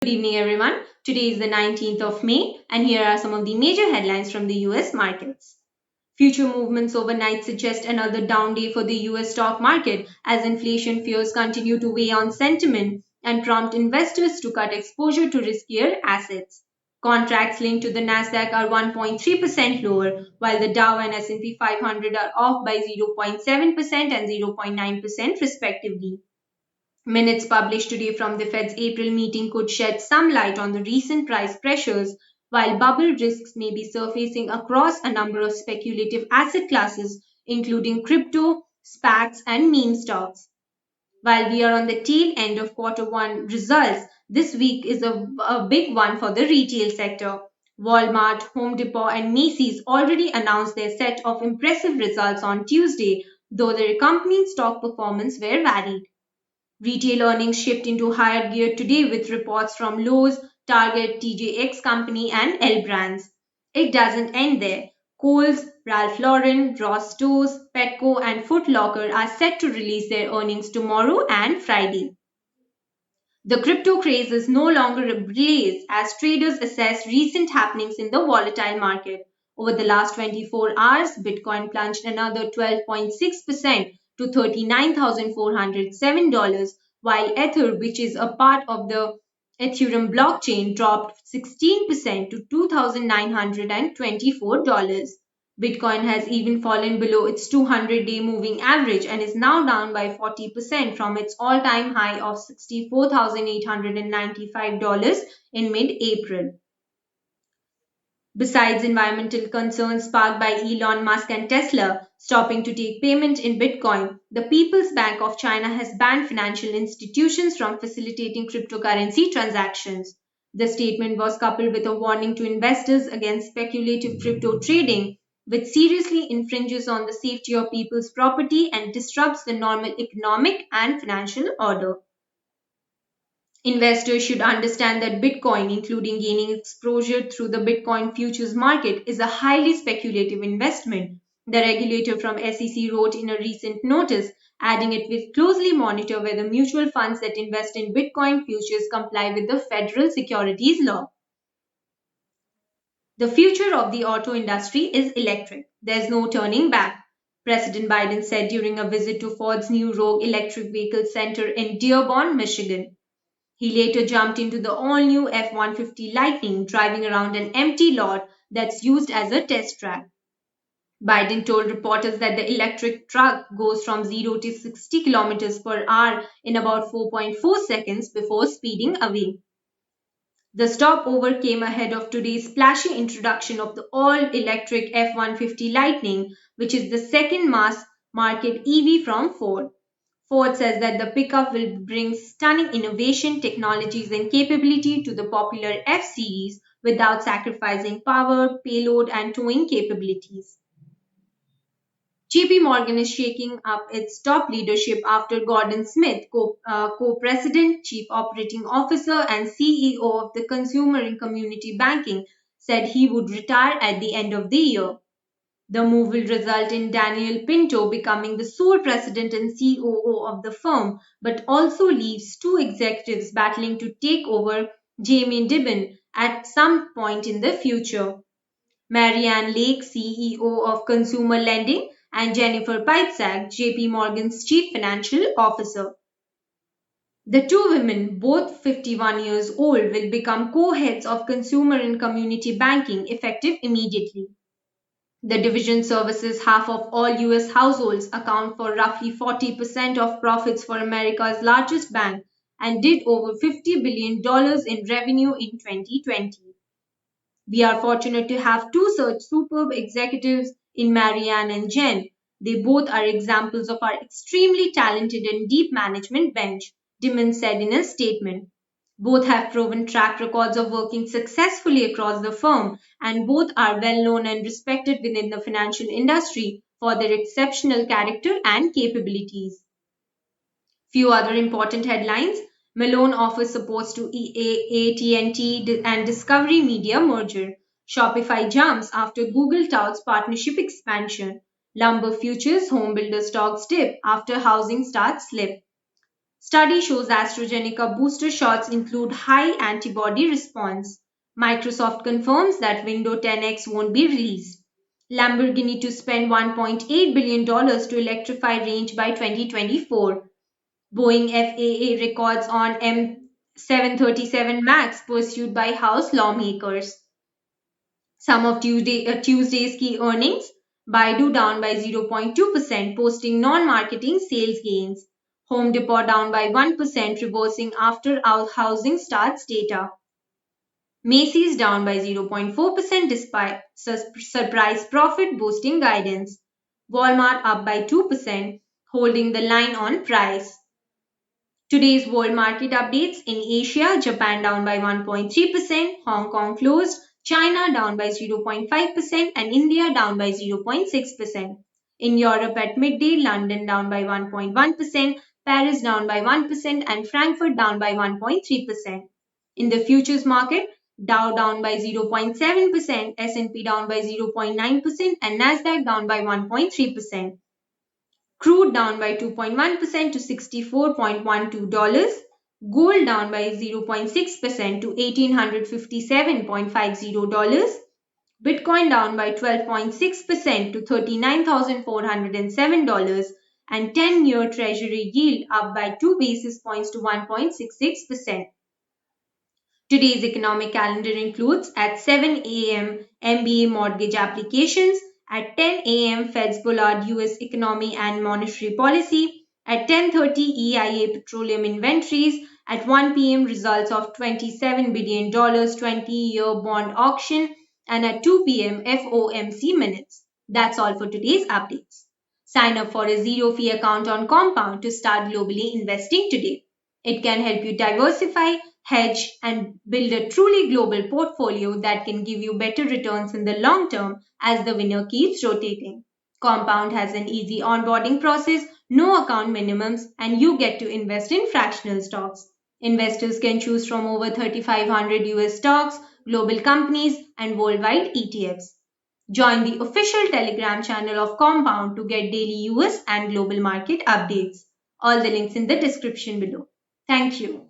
Good evening, everyone. Today is the 19th of May, and here are some of the major headlines from the US markets. Future movements overnight suggest another down day for the US stock market as inflation fears continue to weigh on sentiment and prompt investors to cut exposure to riskier assets. Contracts linked to the Nasdaq are 1.3% lower, while the Dow and S&P 500 are off by 0.7% and 0.9% respectively. Minutes published today from the Fed's April meeting could shed some light on the recent price pressures, while bubble risks may be surfacing across a number of speculative asset classes, including crypto, SPACs, and meme stocks. While we are on the tail end of quarter one results, this week is a big one for the retail sector. Walmart, Home Depot, and Macy's already announced their set of impressive results on Tuesday, though their accompanying stock performance were varied. Retail earnings shift into higher gear today with reports from Lowe's, Target, TJX Company, and L Brands. It doesn't end there. Kohl's, Ralph Lauren, Ross Stores, Petco, and Foot Locker are set to release their earnings tomorrow and Friday. The crypto craze is no longer ablaze as traders assess recent happenings in the volatile market. Over the last 24 hours, Bitcoin plunged another 12.6% to $39,407, while Ether, which is a part of the Ethereum blockchain, dropped 16% to $2,924. Bitcoin has even fallen below its 200-day moving average and is now down by 40% from its all-time high of $64,895 in mid-April. Besides environmental concerns sparked by Elon Musk and Tesla stopping to take payment in Bitcoin, the People's Bank of China has banned financial institutions from facilitating cryptocurrency transactions. The statement was coupled with a warning to investors against speculative crypto trading, which seriously infringes on the safety of people's property and disrupts the normal economic and financial order. Investors should understand that Bitcoin, including gaining exposure through the Bitcoin futures market, is a highly speculative investment. The regulator from SEC wrote in a recent notice, adding it will closely monitor whether mutual funds that invest in Bitcoin futures comply with the federal securities law. The future of the auto industry is electric. There's no turning back. President Biden said during a visit to Ford's new Rogue Electric Vehicle Center in Dearborn, Michigan. He later jumped into the all new F 150 Lightning, driving around an empty lot that's used as a test track. Biden told reporters that the electric truck goes from 0 to 60 kilometers per hour in about 4.4 seconds before speeding away. The stopover came ahead of today's splashy introduction of the all electric F 150 Lightning, which is the second mass market EV from Ford. Ford says that the pickup will bring stunning innovation, technologies, and capability to the popular F series without sacrificing power, payload, and towing capabilities. JP Morgan is shaking up its top leadership after Gordon Smith, co-president, chief operating officer, and CEO of the Consumer and Community Banking, said he would retire at the end of the year. The move will result in Daniel Pinto becoming the sole president and COO of the firm, but also leaves two executives battling to take over Jamie Dimon at some point in the future. Marianne Lake, CEO of Consumer Lending, and Jennifer Pipsack, JP Morgan's chief financial officer. The two women, both 51 years old, will become co-heads of Consumer and Community Banking effective immediately. The division services half of all US households, account for roughly 40% of profits for America's largest bank, and did over $50 billion in revenue in 2020. We are fortunate to have two such superb executives in Marianne and Jen. They both are examples of our extremely talented and deep management bench, Dimon said in a statement. Both have proven track records of working successfully across the firm, and both are well known and respected within the financial industry for their exceptional character and capabilities. Few other important headlines. Malone offers support to AT&T and Discovery Media merger. Shopify jumps after Google touts partnership expansion. Lumber futures home builder stocks dip after housing starts slip. Study shows AstraZeneca booster shots include high antibody response. Microsoft confirms that Windows 10X won't be released. Lamborghini to spend $1.8 billion to electrify range by 2024. Boeing FAA records on M737 MAX pursued by House lawmakers. Some of Tuesday's key earnings. Baidu down by 0.2%, posting non-marketing sales gains. Home Depot down by 1%, reversing after housing starts data. Macy's down by 0.4% despite surprise profit boosting guidance. Walmart up by 2%, holding the line on price. Today's world market updates in Asia, Japan down by 1.3%, Hong Kong closed, China down by 0.5%, and India down by 0.6%. In Europe at midday, London down by 1.1%, Paris down by 1%, and Frankfurt down by 1.3%. In the futures market, Dow down by 0.7%, S&P down by 0.9%, and Nasdaq down by 1.3%. Crude down by 2.1% to $64.12. Gold down by 0.6% to $1,857.50. Bitcoin down by 12.6% to $39,407. And 10-year Treasury yield up by 2 basis points to 1.66%. Today's economic calendar includes at 7 a.m. MBA mortgage applications, at 10 a.m. Fed's Bullard US economy and monetary policy, at 10:30 EIA petroleum inventories, at 1 p.m. results of $27 billion 20-year bond auction, and at 2 p.m. FOMC minutes. That's all for today's updates. Sign up for a zero-fee account on Compound to start globally investing today. It can help you diversify, hedge, and build a truly global portfolio that can give you better returns in the long term as the winner keeps rotating. Compound has an easy onboarding process, no account minimums, and you get to invest in fractional stocks. Investors can choose from over 3,500 US stocks, global companies, and worldwide ETFs. Join the official Telegram channel of Compound to get daily US and global market updates. All the links in the description below. Thank you.